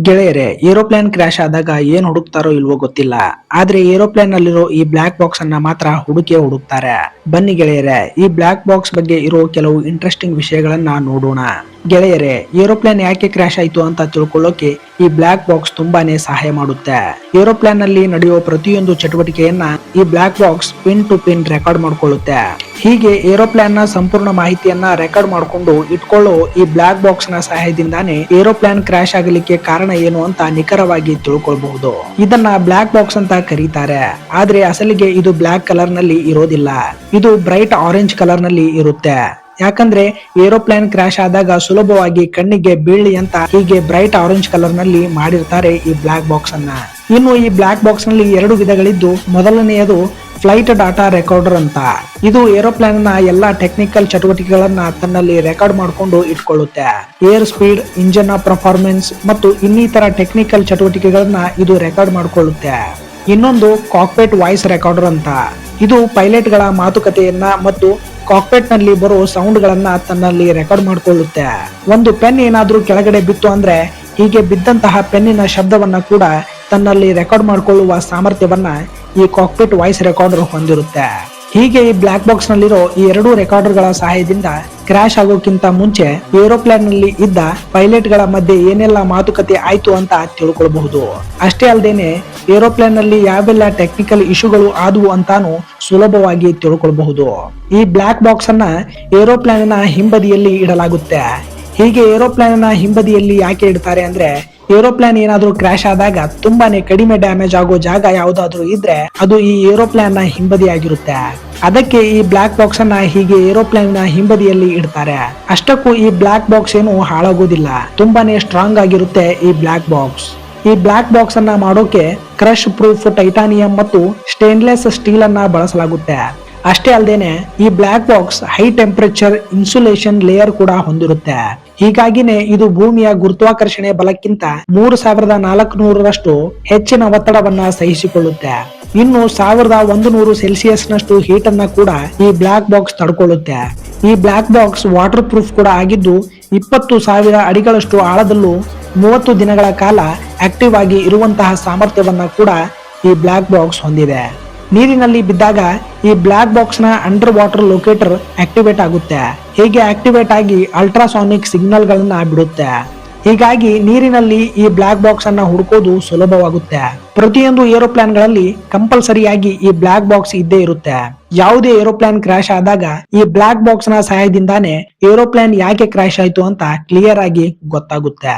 ಗೆಳೆಯರೆ, aeroplane crash ಆದಾಗ ಏನ್ ಹುಡುಕ್ತಾರೋ ಇಲ್ವೋ ಗೊತ್ತಿಲ್ಲ. ಆದ್ರೆ ಏರೋಪ್ಲೇನ್ ನಲ್ಲಿರೋ ಈ ಬ್ಲಾಕ್ ಬಾಕ್ಸ್ ಅನ್ನ ಮಾತ್ರ ಹುಡುಕ್ತಾರೆ. ಬನ್ನಿ ಗೆಳೆಯರೆ, ಈ ಬ್ಲಾಕ್ ಬಾಕ್ಸ್ ಬಗ್ಗೆ ಇರೋ ಕೆಲವು ಇಂಟ್ರೆಸ್ಟಿಂಗ್ ವಿಷಯಗಳನ್ನ ನೋಡೋಣ. ಗೆಳೆಯರೆ, ಏರೋಪ್ಲೇನ್ ಯಾಕೆ ಕ್ರಾಶ್ ಆಯ್ತು ಅಂತ ತಿಳ್ಕೊಳ್ಳೋಕೆ ಈ ಬ್ಲಾಕ್ ಬಾಕ್ಸ್ ತುಂಬಾನೇ ಸಹಾಯ ಮಾಡುತ್ತೆ. ಏರೋಪ್ಲೇನ್ ನಲ್ಲಿ ನಡೆಯುವ ಪ್ರತಿಯೊಂದು ಚಟುವಟಿಕೆಯನ್ನ ಈ black box pin to pin record ಮಾಡ್ಕೊಳ್ಳುತ್ತೆ. ಹೀಗೆ ಏರೋಪ್ಲೇನ್ ನ ಸಂಪೂರ್ಣ ಮಾಹಿತಿಯನ್ನ ರೆಕಾರ್ಡ್ ಮಾಡಿಕೊಂಡು ಇಟ್ಕೊಳ್ಳೋ ಈ ಬ್ಲಾಕ್ ಬಾಕ್ಸ್ ನ ಸಹಾಯದಿಂದಾನೇ ಏರೋಪ್ಲೇನ್ ಕ್ರಾಶ್ ಆಗಲಿಕ್ಕೆ ಕಾರಣ ಏನು ಅಂತ ನಿಖರವಾಗಿ ತಿಳ್ಕೊಳ್ಬಹುದು. ಇದನ್ನ ಬ್ಲಾಕ್ ಬಾಕ್ಸ್ ಅಂತ ಕರೀತಾರೆ. ಆದ್ರೆ ಅಸಲಿಗೆ ಇದು ಬ್ಲಾಕ್ ಕಲರ್ ನಲ್ಲಿ ಇರೋದಿಲ್ಲ. ಇದು ಬ್ರೈಟ್ ಆರೆಂಜ್ ಕಲರ್ ನಲ್ಲಿ ಇರುತ್ತೆ. ಯಾಕಂದ್ರೆ ಏರೋಪ್ಲೇನ್ ಕ್ರಾಶ್ ಆದಾಗ ಸುಲಭವಾಗಿ ಕಣ್ಣಿಗೆ ಬೀಳಿ ಅಂತ ಹೀಗೆ ಬ್ರೈಟ್ ಆರೆಂಜ್ ಕಲರ್ ನಲ್ಲಿ ಮಾಡಿರ್ತಾರೆ ಈ ಬ್ಲಾಕ್ ಬಾಕ್ಸ್ ಅನ್ನ. ಇನ್ನು ಈ ಬ್ಲಾಕ್ ಬಾಕ್ಸ್ ನಲ್ಲಿ ಎರಡು ವಿಧಗಳಿದ್ದು, ಮೊದಲನೆಯದು ಫ್ಲೈಟ್ ಡಾಟಾ ರೆಕಾರ್ಡರ್ ಅಂತ. ಇದು ಏರೋಪ್ಲೇನ್ ನ ಎಲ್ಲಾ ಟೆಕ್ನಿಕಲ್ ಚಟುವಟಿಕೆಗಳನ್ನ ತನ್ನಲ್ಲಿ ರೆಕಾರ್ಡ್ ಮಾಡಿಕೊಂಡು ಇಟ್ಕೊಳ್ಳುತ್ತೆ. ಏರ್ ಸ್ಪೀಡ್, ಇಂಜಿನ್ ಪರ್ಫಾರ್ಮೆನ್ಸ್ ಮತ್ತು ಇನ್ನಿತರ ಟೆಕ್ನಿಕಲ್ ಚಟುವಟಿಕೆಗಳನ್ನ ಇದು ರೆಕಾರ್ಡ್ ಮಾಡಿಕೊಳ್ಳುತ್ತೆ. ಇನ್ನೊಂದು ಕಾಕ್ಪಿಟ್ ವಾಯ್ಸ್ ರೆಕಾರ್ಡರ್ ಅಂತ. ಇದು ಪೈಲಟ್ ಗಳ ಮಾತುಕತೆಯನ್ನ ಮತ್ತು ಕಾಕ್ಪಿಟ್ ನಲ್ಲಿ ಬರೋ ಸೌಂಡ್ ಗಳನ್ನ ತನ್ನಲ್ಲಿ ರೆಕಾರ್ಡ್ ಮಾಡಿಕೊಳ್ಳುತ್ತೆ. ಒಂದು ಪೆನ್ ಏನಾದ್ರೂ ಕೆಳಗಡೆ ಬಿತ್ತು ಅಂದ್ರೆ ಹೀಗೆ ಬಿದ್ದಂತಹ ಪೆನ್ನಿನ ಶಬ್ದವನ್ನ ಕೂಡ ತನ್ನಲ್ಲಿ ರೆಕಾರ್ಡ್ ಮಾಡಿಕೊಳ್ಳುವ ಸಾಮರ್ಥ್ಯವನ್ನ ಈ ಕಾಕ್ಪಿಟ್ ವಾಯ್ಸ್ ರೆಕಾರ್ಡರ್ ಹೊಂದಿರುತ್ತೆ. ಹೀಗೆ ಈ ಬ್ಲಾಕ್ ಬಾಕ್ಸ್ ನಲ್ಲಿರೋ ಈ ಎರಡೂ ರೆಕಾರ್ಡರ್ ಗಳ ಸಹಾಯದಿಂದ ಕ್ರಾಶ್ ಆಗೋಕ್ಕಿಂತ ಮುಂಚೆ ಏರೋಪ್ಲೇನ್ ನಲ್ಲಿ ಇದ್ದ ಪೈಲಟ್ ಗಳ ಮಧ್ಯೆ ಏನೆಲ್ಲ ಮಾತುಕತೆ ಆಯ್ತು ಅಂತ ತಿಳ್ಕೊಳ್ಬಹುದು. ಅಷ್ಟೇ ಅಲ್ಲದೇನೆ ಏರೋಪ್ಲೇನ್ ನಲ್ಲಿ ಯಾವೆಲ್ಲ ಟೆಕ್ನಿಕಲ್ ಇಶ್ಯೂಗಳು ಆದವು ಅಂತಾನು ಸುಲಭವಾಗಿ ತಿಳ್ಕೊಳ್ಬಹುದು. ಈ ಬ್ಲಾಕ್ ಬಾಕ್ಸ್ ಅನ್ನ ಏರೋಪ್ಲೇನ್ ಹಿಂಬದಿಯಲ್ಲಿ ಇಡಲಾಗುತ್ತೆ. ಹೀಗೆ ಏರೋಪ್ಲೇನ್ ಹಿಂಬದಿಯಲ್ಲಿ ಯಾಕೆ ಇಡ್ತಾರೆ ಅಂದ್ರೆ, ಏರೋಪ್ಲೇನ್ ಏನಾದ್ರೂ ಕ್ರಾಶ್ ಆದಾಗ ತುಂಬಾನೇ ಕಡಿಮೆ ಡ್ಯಾಮೇಜ್ ಆಗೋ ಜಾಗ ಯಾವ್ದಾದ್ರು ಇದ್ರೆ ಅದು ಈ ಏರೋಪ್ಲೇನ್ ನ ಹಿಂಬದಿ ಆಗಿರುತ್ತೆ. ಅದಕ್ಕೆ ಈ ಬ್ಲಾಕ್ ಬಾಕ್ಸ್ ಅನ್ನ ಹೀಗೆ ಏರೋಪ್ಲೇನ್ ನ ಹಿಂಬದಿಯಲ್ಲಿ ಇಡ್ತಾರೆ. ಅಷ್ಟಕ್ಕೂ ಈ ಬ್ಲಾಕ್ ಬಾಕ್ಸ್ ಏನು ಹಾಳಾಗೋದಿಲ್ಲ, ತುಂಬಾನೇ ಸ್ಟ್ರಾಂಗ್ ಆಗಿರುತ್ತೆ ಈ ಬ್ಲಾಕ್ ಬಾಕ್ಸ್. ಈ ಬ್ಲಾಕ್ ಬಾಕ್ಸ್ ಅನ್ನ ಮಾಡೋಕೆ ಕ್ರಶ್ ಪ್ರೂಫ್ ಟೈಟಾನಿಯಂ ಮತ್ತು ಸ್ಟೇನ್ಲೆಸ್ ಸ್ಟೀಲ್ ಅನ್ನ ಬಳಸಲಾಗುತ್ತೆ. ಅಷ್ಟೇ ಅಲ್ಲದೇನೆ ಈ black box high temperature insulation layer ಕೂಡ ಹೊಂದಿರುತ್ತೆ. ಹೀಗಾಗಿನೇ ಇದು ಭೂಮಿಯ ಗುರುತ್ವಾಕರ್ಷಣೆ ಬಲಕ್ಕಿಂತ 3400ರಷ್ಟು ಹೆಚ್ಚಿನ ಒತ್ತಡವನ್ನ ಸಹಿಸಿಕೊಳ್ಳುತ್ತೆ. ಇನ್ನು 1100 ಸೆಲ್ಸಿಯಸ್ ನಷ್ಟು ಹೀಟ್ ಅನ್ನ ಕೂಡ ಈ ಬ್ಲಾಕ್ ಬಾಕ್ಸ್ ತಡ್ಕೊಳ್ಳುತ್ತೆ. ಈ ಬ್ಲಾಕ್ ಬಾಕ್ಸ್ ವಾಟರ್ ಪ್ರೂಫ್ ಕೂಡ ಆಗಿದ್ದು 20,000 ಅಡಿಗಳಷ್ಟು ಆಳದಲ್ಲೂ 30 ದಿನಗಳ ಕಾಲ ಆಕ್ಟಿವ್ ಆಗಿ ಇರುವಂತಹ ಸಾಮರ್ಥ್ಯವನ್ನ ಕೂಡ ಈ ಬ್ಲಾಕ್ ಬಾಕ್ಸ್ ಹೊಂದಿದೆ. ನೀರಿನಲ್ಲಿ ಬಿದ್ದಾಗ ಈ ಬ್ಲಾಕ್ ಬಾಕ್ಸ್ ನ ಅಂಡರ್ ವಾಟರ್ ಲೊಕೇಟರ್ ಆಕ್ಟಿವೇಟ್ ಆಗುತ್ತೆ. ಹೀಗೆ ಆಕ್ಟಿವೇಟ್ ಆಗಿ ಅಲ್ಟ್ರಾಸಾನಿಕ್ ಸಿಗ್ನಲ್ ಗಳನ್ನ ಬಿಡುತ್ತೆ. ಹೀಗಾಗಿ ನೀರಿನಲ್ಲಿ ಈ ಬ್ಲಾಕ್ ಬಾಕ್ಸ್ ಅನ್ನ ಹುಡುಕೋದು ಸುಲಭವಾಗುತ್ತೆ. ಪ್ರತಿಯೊಂದು ಏರೋಪ್ಲೇನ್ ಗಳಲ್ಲಿ ಕಂಪಲ್ಸರಿಯಾಗಿ ಈ ಬ್ಲಾಕ್ ಬಾಕ್ಸ್ ಇದ್ದೇ ಇರುತ್ತೆ. ಯಾವುದೇ ಏರೋಪ್ಲೇನ್ ಕ್ರಾಶ್ ಆದಾಗ ಈ ಬ್ಲಾಕ್ ಬಾಕ್ಸ್ ನ ಸಹಾಯದಿಂದಾನೇ ಏರೋಪ್ಲೇನ್ ಯಾಕೆ ಕ್ರಾಶ್ ಆಯ್ತು ಅಂತ ಕ್ಲಿಯರ್ ಆಗಿ ಗೊತ್ತಾಗುತ್ತೆ.